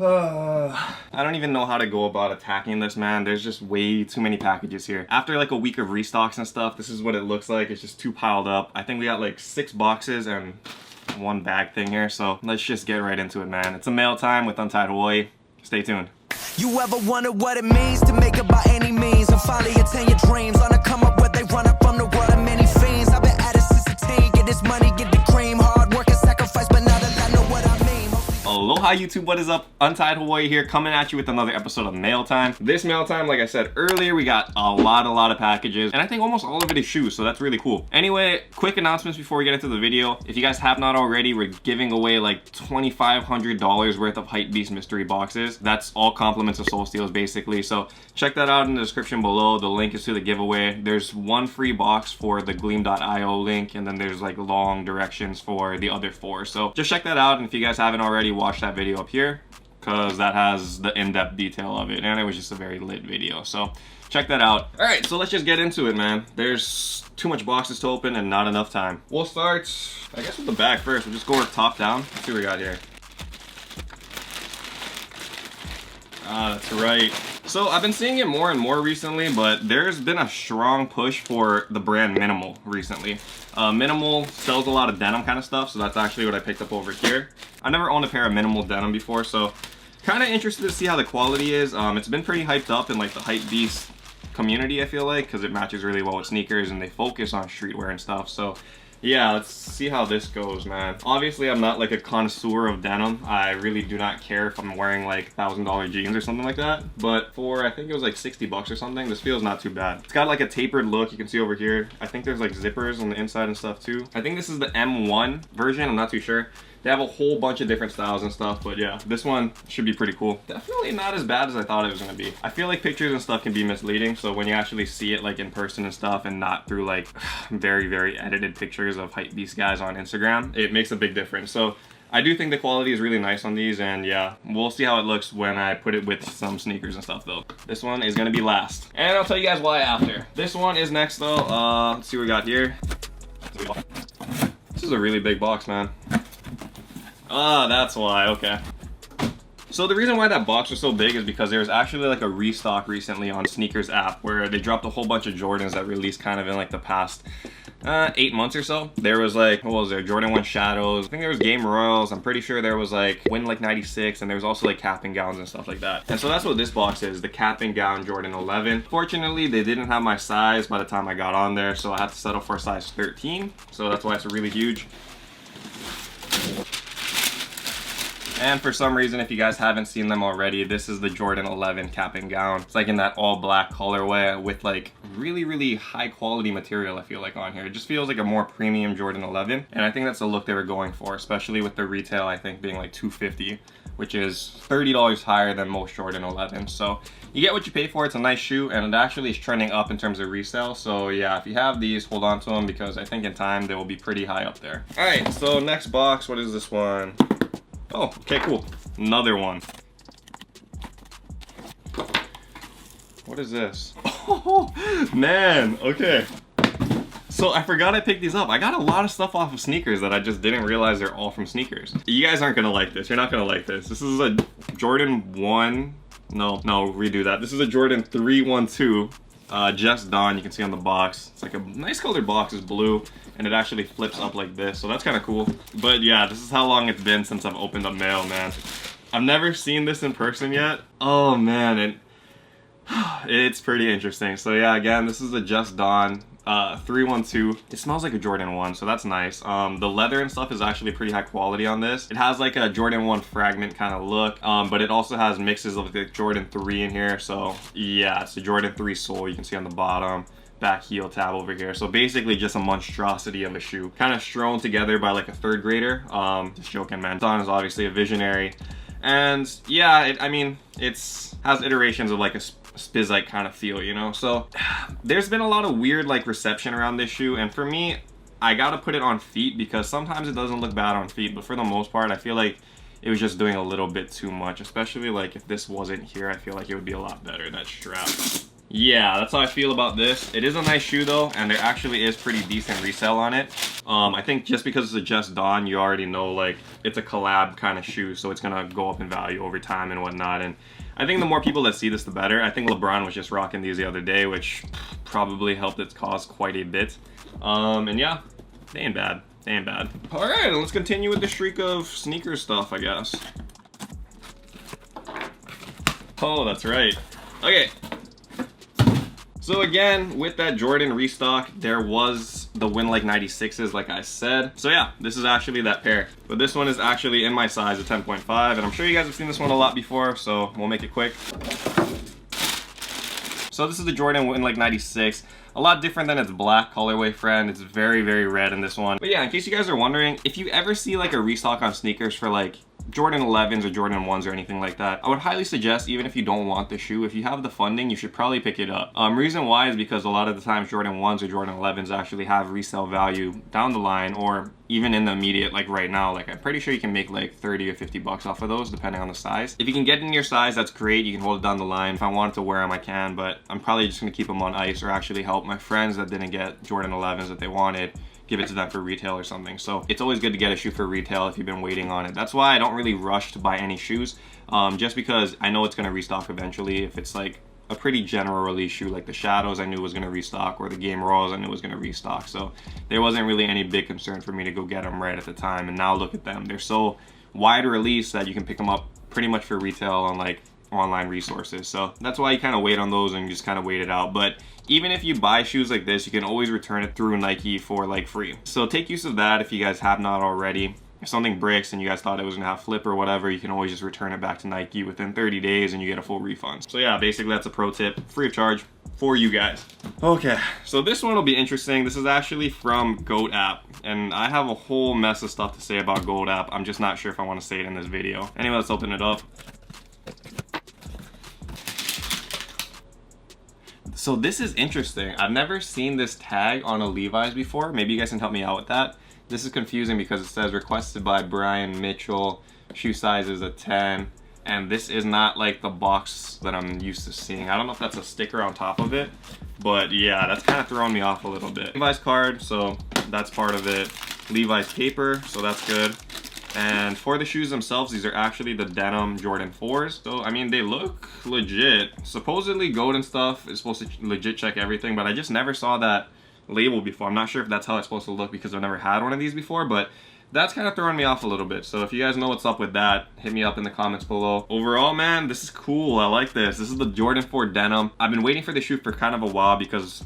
I don't even know how to go about attacking this, man. There's just way too many packages here. After like a week of restocks and stuff, this is what it looks like. It's just too piled up. I think we got like 6 boxes and 1 bag thing here. So let's just get right into it, man. It's a mail time with Untied Hawaii. Stay tuned. You ever wonder what it means to make it by any means and finally attain your dreams? On a come up where they run up from the world of many fiends. I've been at it since a teen. Get this money, get the cream. Hard work and sacrifice, but now that I know what I mean. Aloha YouTube, what is up? Untied Hawaii here, coming at you with another episode of Mail Time. This mail time, like I said earlier, we got a lot of packages, and I think almost all of it is shoes, so that's really cool. Anyway, quick announcements before we get into the video. If you guys have not already, we're giving away like $2,500 worth of Hypebeast mystery boxes. That's all compliments of Soul Steals basically, so check that out in the description below. The link is to the giveaway. There's 1 free box for the Gleam.io link, and then there's like long directions for the other 4. So just check that out, and if you guys haven't already, watch that video up here because that has the in-depth detail of it, and it was just a very lit video, so check that out. All right, so let's just get into it, man. There's too much boxes to open and not enough time. We'll start, I guess, with the bag first. We'll just go top down. Let's see what we got here. Ah, that's right. So I've been seeing it more and more recently, but there's been a strong push for the brand Minimal recently. Minimal sells a lot of denim kind of stuff, so that's actually what I picked up over here. I never owned a pair of Minimal denim before, so kind of interested to see how the quality is. It's been pretty hyped up in like the Hypebeast community, I feel like, because it matches really well with sneakers and they focus on streetwear and stuff. So yeah, let's see how this goes, man. Obviously, I'm not like a connoisseur of denim. I really do not care if I'm wearing like $1,000 jeans or something like that. But for, I think it was like 60 bucks or something, this feels not too bad. It's got like a tapered look, you can see over here. I think there's like zippers on the inside and stuff too. I think this is the M1 version, I'm not too sure. They have a whole bunch of different styles and stuff, but yeah, this one should be pretty cool. Definitely not as bad as I thought it was gonna be. I feel like pictures and stuff can be misleading, so when you actually see it like in person and stuff and not through like very edited pictures of Hypebeast guys on Instagram, it makes a big difference. So I do think the quality is really nice on these, and yeah, we'll see how it looks when I put it with some sneakers and stuff though. This one is gonna be last, and I'll tell you guys why after. This one is next though. Let's see what we got here. This is a really big box, man. Ah, that's why, okay. So the reason why that box was so big is because there was actually like a restock recently on Sneakers app where they dropped a whole bunch of Jordans that released kind of in like the past 8 months or so. There was like, what was there? Jordan 1 Shadows. I think there was Game Royals. I'm pretty sure there was like Win like 96, and there was also like cap and gowns and stuff like that. And so that's what this box is, the cap and gown Jordan 11. Fortunately, they didn't have my size by the time I got on there, so I had to settle for a size 13. So that's why it's really huge. And for some reason, if you guys haven't seen them already, this is the Jordan 11 cap and gown. It's like in that all black colorway with like really high quality material, I feel like, on here. It just feels like a more premium Jordan 11. And I think that's the look they were going for, especially with the retail, I think, being like $250, which is $30 higher than most Jordan 11. So you get what you pay for. It's a nice shoe, and it actually is trending up in terms of resale. So yeah, if you have these, hold on to them, because I think in time they will be pretty high up there. All right, so next box, what is this one? Oh, okay, cool. Another one. What is this? Oh, man, okay. So I forgot I picked these up. I got a lot of stuff off of sneakers that I just didn't realize they're all from sneakers. You guys aren't gonna like this. You're not gonna like this. This is a Jordan 1. No, redo that. This is a Jordan 312. Just Dawn, you can see on the box. It's like a nice colored box, it's blue, and it actually flips up like this, so that's kind of cool. But yeah, this is how long it's been since I've opened up mail, man. I've never seen this in person yet. Oh man, and it's pretty interesting. So yeah, again, this is a Just Dawn 312. It smells like a Jordan 1, so that's nice. The leather and stuff is actually pretty high quality on this. It has like a Jordan 1 fragment kind of look, but it also has mixes of the Jordan 3 in here. So yeah, it's the Jordan 3 sole you can see on the bottom. Back heel tab over here. So basically just a monstrosity of a shoe. Kind of strewn together by like a 3rd grader. Just joking, man. Dawn is obviously a visionary. And yeah, I mean, it's has iterations of like a Spizike kind of feel, you know? So there's been a lot of weird like reception around this shoe, and for me, I gotta put it on feet because sometimes it doesn't look bad on feet, but for the most part, I feel like it was just doing a little bit too much, especially like if this wasn't here, I feel like it would be a lot better, that strap. Yeah, that's how I feel about this. It is a nice shoe though, and there actually is pretty decent resale on it. I think just because it's a Just Dawn, you already know like it's a collab kind of shoe, so it's gonna go up in value over time and whatnot. And I think the more people that see this, the better. I think LeBron was just rocking these the other day, which probably helped its cause quite a bit. And yeah, they ain't bad. They ain't bad. All right, let's continue with the streak of sneaker stuff, I guess. Oh, that's right. Okay. So again, with that Jordan restock, there was the Win Like 96s, like I said. So yeah, this is actually that pair. But this one is actually in my size, a 10.5, and I'm sure you guys have seen this one a lot before, so we'll make it quick. So this is the Jordan Win Like 96. A lot different than its black colorway, friend. It's very, very red in this one. But yeah, in case you guys are wondering, if you ever see like a restock on sneakers for like Jordan 11s or Jordan 1s or anything like that, I would highly suggest, even if you don't want the shoe, if you have the funding, you should probably pick it up. Reason why is because a lot of the times Jordan 1s or Jordan 11s actually have resale value down the line, or even in the immediate, like right now. Like I'm pretty sure you can make like 30 or 50 bucks off of those depending on the size. If you can get in your size, that's great. You can hold it down the line. If I wanted to wear them, I can, but I'm probably just gonna keep them on ice or actually help my friends that didn't get Jordan 11s that they wanted, give it to them for retail or something. So it's always good to get a shoe for retail if you've been waiting on it. That's why I don't really rush to buy any shoes, just because I know it's gonna restock eventually. If it's like a pretty general release shoe like the Shadows, I knew was gonna restock, or the Game Raws, I knew was gonna restock. So there wasn't really any big concern for me to go get them right at the time. And now look at them. They're so wide release that you can pick them up pretty much for retail on like online resources. So that's why you kind of wait on those and you just kind of wait it out. But even if you buy shoes like this, you can always return it through Nike for like free. So take use of that if you guys have not already. If something breaks and you guys thought it was gonna have flip or whatever, you can always just return it back to Nike within 30 days and you get a full refund. So yeah, basically that's a pro tip, free of charge for you guys. Okay, so this one will be interesting. This is actually from Goat App, and I have a whole mess of stuff to say about Goat App. I'm just not sure if I want to say it in this video. Anyway, let's open it up. So this is interesting. I've never seen this tag on a Levi's before. Maybe you guys can help me out with that. This is confusing because it says requested by Brian Mitchell, shoe size is a 10, and this is not like the box that I'm used to seeing. I don't know if that's a sticker on top of it, but yeah, that's kind of throwing me off a little bit. Levi's card, so that's part of it. Levi's paper, so that's good. And for the shoes themselves, these are actually the Denim Jordan 4s. So, I mean, they look legit. Supposedly, Goat and stuff is supposed to legit check everything, but I just never saw that label before. I'm not sure if that's how it's supposed to look because I've never had one of these before, but that's kind of throwing me off a little bit. So if you guys know what's up with that, hit me up in the comments below. Overall, man, this is cool. I like this. This is the Jordan 4 Denim. I've been waiting for the shoe for kind of a while because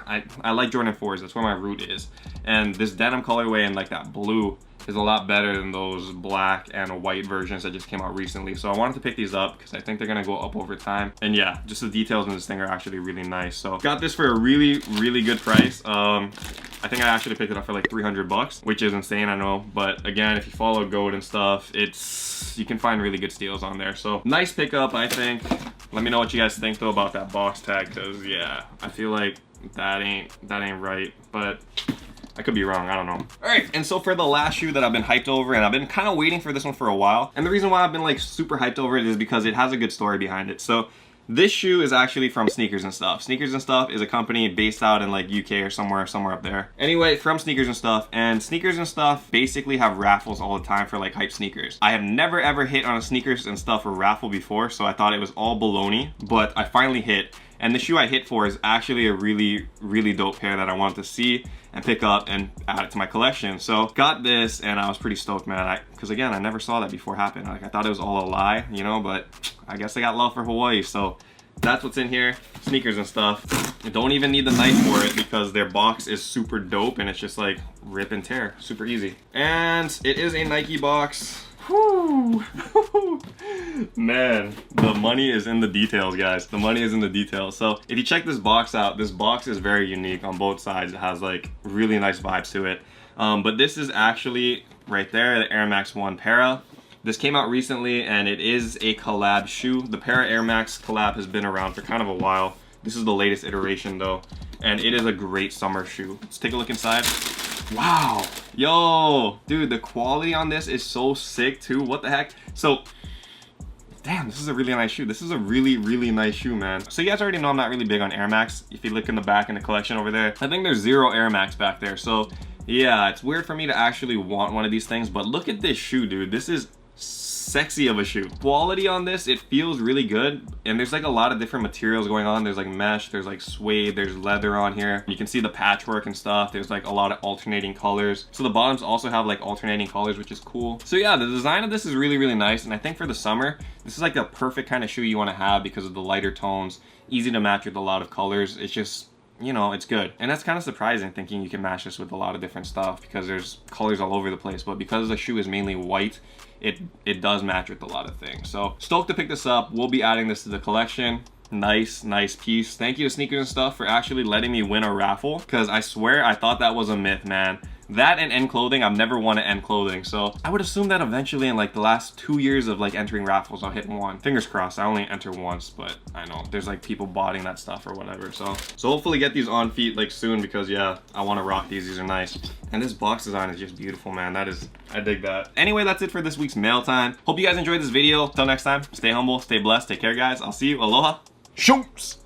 I like Jordan 4s. That's where my root is. And this denim colorway and like that blue is a lot better than those black and white versions that just came out recently. So I wanted to pick these up because I think they're gonna go up over time. And yeah, just the details in this thing are actually really nice. So got this for a really, really good price. I think I actually picked it up for like 300 bucks, which is insane, I know. But again, if you follow Goat and stuff, you can find really good steals on there. So nice pickup, I think. Let me know what you guys think though about that box tag, because yeah, I feel like that ain't right, but I could be wrong, I don't know. All right, and so for the last shoe that I've been hyped over, and I've been kind of waiting for this one for a while, and the reason why I've been like super hyped over it is because it has a good story behind it. So this shoe is actually from Sneakers and Stuff. Sneakers and Stuff is a company based out in like UK or somewhere up there. Anyway, from Sneakers and Stuff, and Sneakers and Stuff basically have raffles all the time for like hype sneakers. I have never ever hit on a Sneakers and Stuff or raffle before, so I thought it was all baloney, but I finally hit. And the shoe I hit for is actually a really, really dope pair that I wanted to see and pick up and add it to my collection. So got this and I was pretty stoked, man. Because again, I never saw that before happen. Like I thought it was all a lie, you know, but I guess I got love for Hawaii. So that's what's in here, Sneakers and Stuff. You don't even need the knife for it because their box is super dope and it's just like rip and tear, super easy. And it is a Nike box. Whew. Man, the money is in the details, guys. The money is in the details. So if you check this box out, this box is very unique on both sides. It has like really nice vibes to it. But this is actually right there, the Air Max 1 Para. This came out recently and it is a collab shoe. The Para Air Max collab has been around for kind of a while. This is the latest iteration though, and it is a great summer shoe. Let's take a look inside. Wow, yo, dude, the quality on this is so sick too. What the heck? So Damn, this is a really nice shoe. This is a really, really nice shoe, man. So you guys already know I'm not really big on Air Max. If you look in the back in the collection over there, I think there's 0 Air Max back there. So yeah, it's weird for me to actually want one of these things, but look at this shoe, dude. This is sexy of a shoe. Quality on this, it feels really good, and there's like a lot of different materials going on. There's like mesh, there's like suede, there's leather on here. You can see the patchwork and stuff. There's like a lot of alternating colors. So the bottoms also have like alternating colors, which is cool. So yeah, the design of this is really, really nice, and I think for the summer, this is like the perfect kind of shoe you want to have because of the lighter tones, easy to match with a lot of colors. It's just, you know, it's good. And that's kind of surprising, thinking you can match this with a lot of different stuff because there's colors all over the place. But because the shoe is mainly white, it does match with a lot of things. So stoked to pick this up. We'll be adding this to the collection. Nice piece. Thank you to Sneakers and Stuff for actually letting me win a raffle, because I swear I thought that was a myth, man. That and End Clothing, I've never won at End Clothing, so I would assume that eventually in like the last 2 years of like entering raffles, I'll hit one. Fingers crossed. I only enter once, but I know there's like people botting that stuff or whatever. So hopefully get these on feet like soon, because yeah, I want to rock these. These are nice. And this box design is just beautiful, man. I dig that. Anyway, that's it for this week's mail time. Hope you guys enjoyed this video. Till next time, stay humble, stay blessed, take care, guys. I'll see you. Aloha. Shoops.